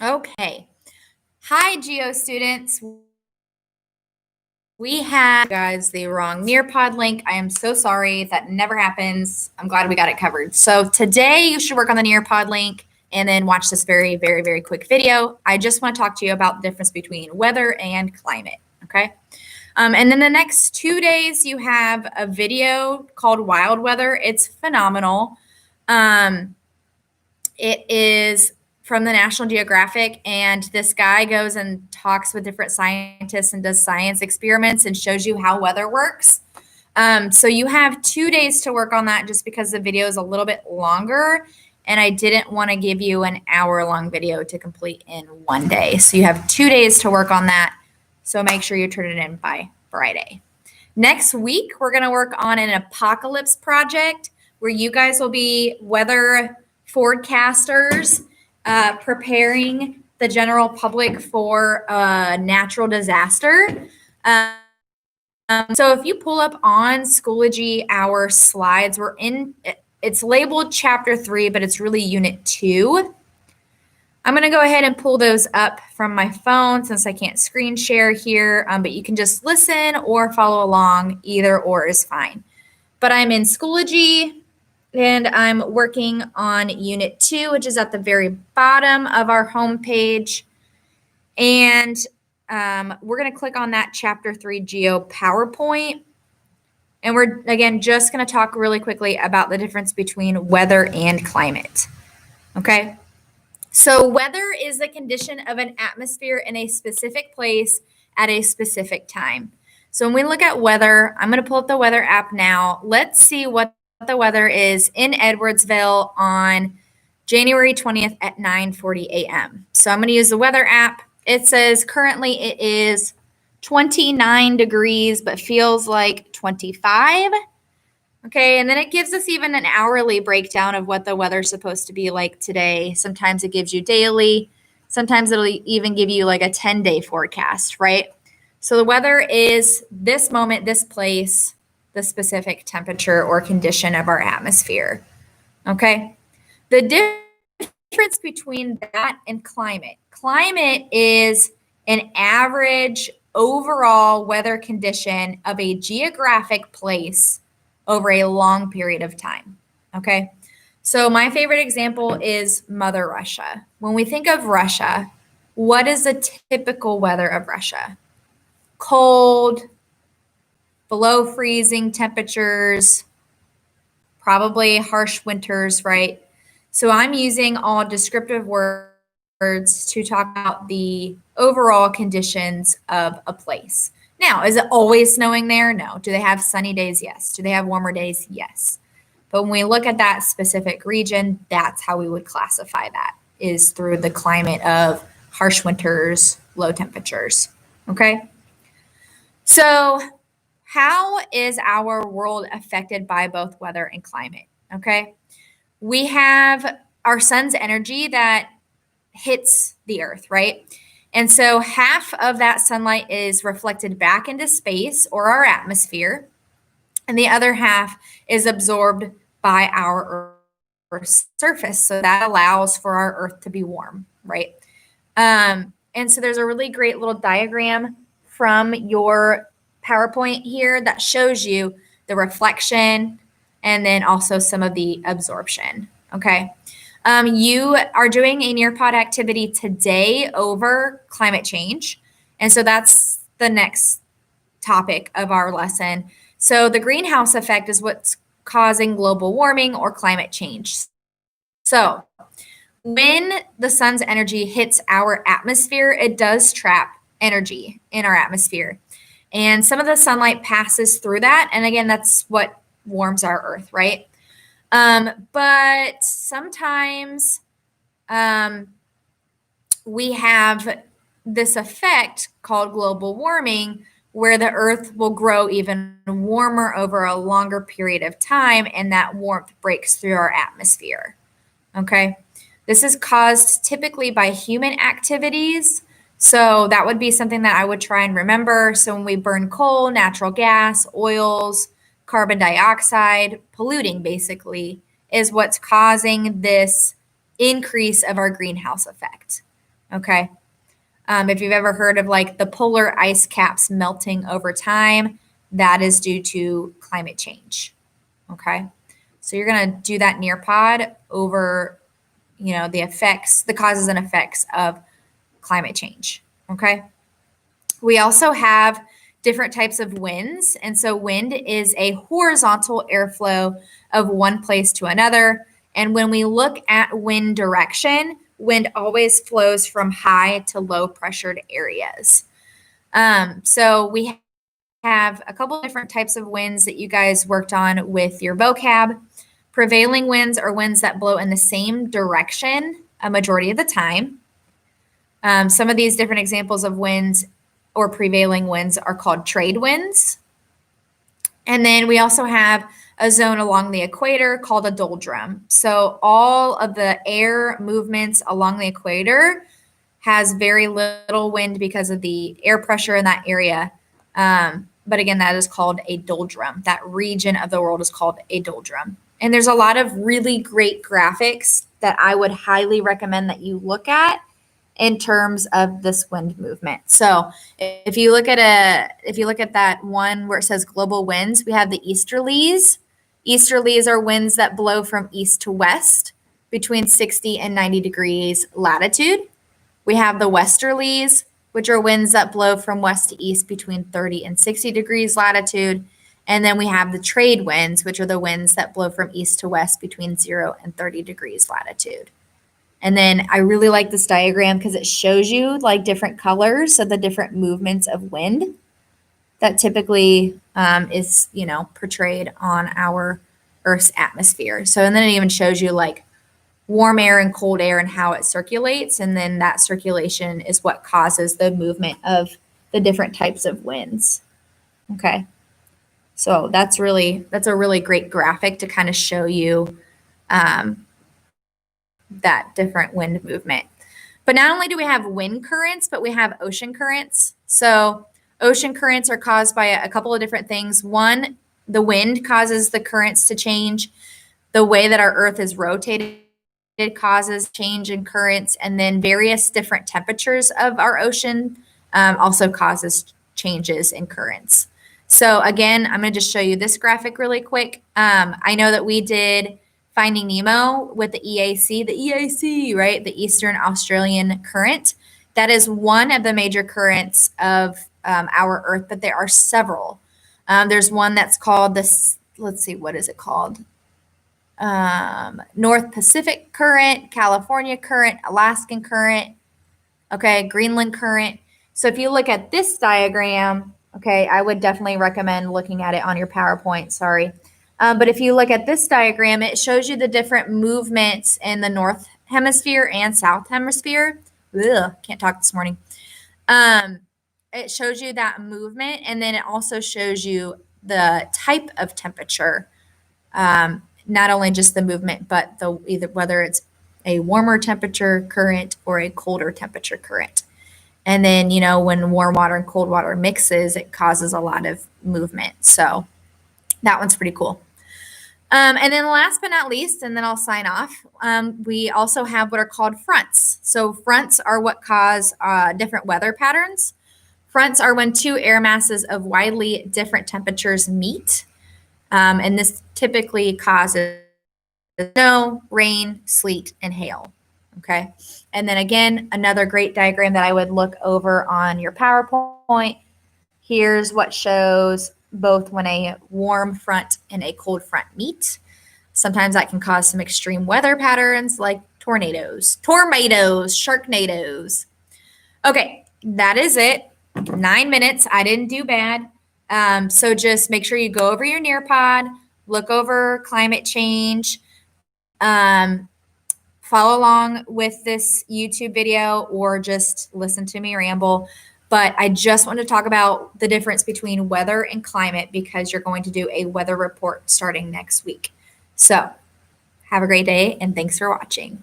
Okay. Hi, Geo students. We have guys the wrong Nearpod link. I am so sorry. That never happens. I'm glad we got it covered. So today you should work on the Nearpod link and then watch this very, very, very quick video. I just want to talk to you about the difference between weather and climate. Okay. And then the next 2 days you have a video called Wild Weather. It's phenomenal. It is from the National Geographic, and this guy goes and talks with different scientists and does science experiments and shows you how weather works. So you have 2 days to work on that just because the video is a little bit longer, and I didn't want to give you an hour-long video to complete in one day. So you have 2 days to work on that. So make sure you turn it in by Friday. Next week, we're going to work on an apocalypse project where you guys will be weather forecasters, preparing the general public for a natural disaster. So if you pull up on Schoology, our slides, it's labeled chapter 3, but it's really unit 2. I'm going to go ahead and pull those up from my phone since I can't screen share here, but you can just listen or follow along. Either or is fine. But I'm in Schoology, and I'm working on Unit 2, which is at the very bottom of our homepage. And we're going to click on that Chapter 3 Geo PowerPoint. And we're, again, just going to talk really quickly about the difference between weather and climate. Okay? So weather is the condition of an atmosphere in a specific place at a specific time. So when we look at weather, I'm going to pull up the weather app now. Let's see what the weather is in Edwardsville on January 20th at 9:40 a.m. So I'm going to use the weather app. It says currently it is 29 degrees, but feels like 25. Okay, and then it gives us even an hourly breakdown of what the weather's supposed to be like today. Sometimes it gives you daily. Sometimes it'll even give you like a 10-day forecast, right? So the weather is this moment, this place, the specific temperature or condition of our atmosphere. Okay? The difference between that and climate. Climate is an average overall weather condition of a geographic place over a long period of time. Okay. So my favorite example is Mother Russia. When we think of Russia, what is the typical weather of Russia? Cold, below freezing temperatures, probably harsh winters, right? So I'm using all descriptive words to talk about the overall conditions of a place. Now, is it always snowing there? No. Do they have sunny days? Yes. Do they have warmer days? Yes. But when we look at that specific region, that's how we would classify that, is through the climate of harsh winters, low temperatures. Okay? So how is our world affected by both weather and climate? Okay? We have our sun's energy that hits the earth, right? And so half of that sunlight is reflected back into space or our atmosphere, and the other half is absorbed by our Earth's surface. So that allows for our Earth to be warm, right? And so there's a really great little diagram from your PowerPoint here that shows you the reflection and then also some of the absorption, okay? You are doing a Nearpod activity today over climate change. And so that's the next topic of our lesson. So the greenhouse effect is what's causing global warming or climate change. So when the sun's energy hits our atmosphere, it does trap energy in our atmosphere. And some of the sunlight passes through that. And again, that's what warms our earth, right? But sometimes we have this effect called global warming where the earth will grow even warmer over a longer period of time, and that warmth breaks through our atmosphere. Okay. This is caused typically by human activities. So that would be something that I would try and remember. So when we burn coal, natural gas, oils, carbon dioxide, polluting basically is what's causing this increase of our greenhouse effect. Okay. If you've ever heard of like the polar ice caps melting over time, that is due to climate change. Okay. So you're going to do that Nearpod over, the effects, the causes and effects of climate change. Okay. We also have different types of winds. And so wind is a horizontal airflow of one place to another. And when we look at wind direction, wind always flows from high to low pressured areas. So we have a couple different types of winds that you guys worked on with your vocab. Prevailing winds are winds that blow in the same direction a majority of the time. Some of these different examples of winds or prevailing winds are called trade winds. And then we also have a zone along the equator called a doldrum. So all of the air movements along the equator has very little wind because of the air pressure in that area. But again, that is called a doldrum. That region of the world is called a doldrum. And there's a lot of really great graphics that I would highly recommend that you look at in terms of this wind movement. So if you look at that one where it says global winds, we have the easterlies. Easterlies are winds that blow from east to west between 60 and 90 degrees latitude. We have the westerlies, which are winds that blow from west to east between 30 and 60 degrees latitude. And then we have the trade winds, which are the winds that blow from east to west between 0 and 30 degrees latitude. And then I really like this diagram because it shows you like different colors of the different movements of wind that typically is, portrayed on our Earth's atmosphere. So, and then it even shows you like warm air and cold air and how it circulates. And then that circulation is what causes the movement of the different types of winds. Okay. So that's a really great graphic to kind of show you that different wind movement. But not only do we have wind currents, but we have ocean currents. So ocean currents are caused by a couple of different things. One, the wind causes the currents to change. The way that our Earth is rotated causes change in currents, and then various different temperatures of our ocean also causes changes in currents. So again, I'm going to just show you this graphic really quick. I know that we did Finding Nemo with the EAC, right? The Eastern Australian Current. That is one of the major currents of our Earth, but there are several. There's one that's called this, let's see, what is it called? North Pacific Current, California Current, Alaskan Current, okay, Greenland Current. So if you look at this diagram, okay, I would definitely recommend looking at it on your PowerPoint, sorry. But if you look at this diagram, it shows you the different movements in the North Hemisphere and South Hemisphere. Ugh, can't talk this morning. It shows you that movement, and then it also shows you the type of temperature, not only just the movement, but either whether it's a warmer temperature current or a colder temperature current. And then, when warm water and cold water mixes, it causes a lot of movement. So that one's pretty cool. And then last but not least, and then I'll sign off, we also have what are called fronts. So fronts are what cause different weather patterns. Fronts are when two air masses of widely different temperatures meet. And this typically causes snow, rain, sleet, and hail. Okay. And then again, another great diagram that I would look over on your PowerPoint. Here's what shows both when a warm front and a cold front meet. Sometimes that can cause some extreme weather patterns like tornadoes, sharknadoes. Okay, that is it. 9 minutes. I didn't do bad. So just make sure you go over your Nearpod, look over climate change, follow along with this YouTube video, or just listen to me ramble. But I just want to talk about the difference between weather and climate because you're going to do a weather report starting next week. So have a great day, and thanks for watching.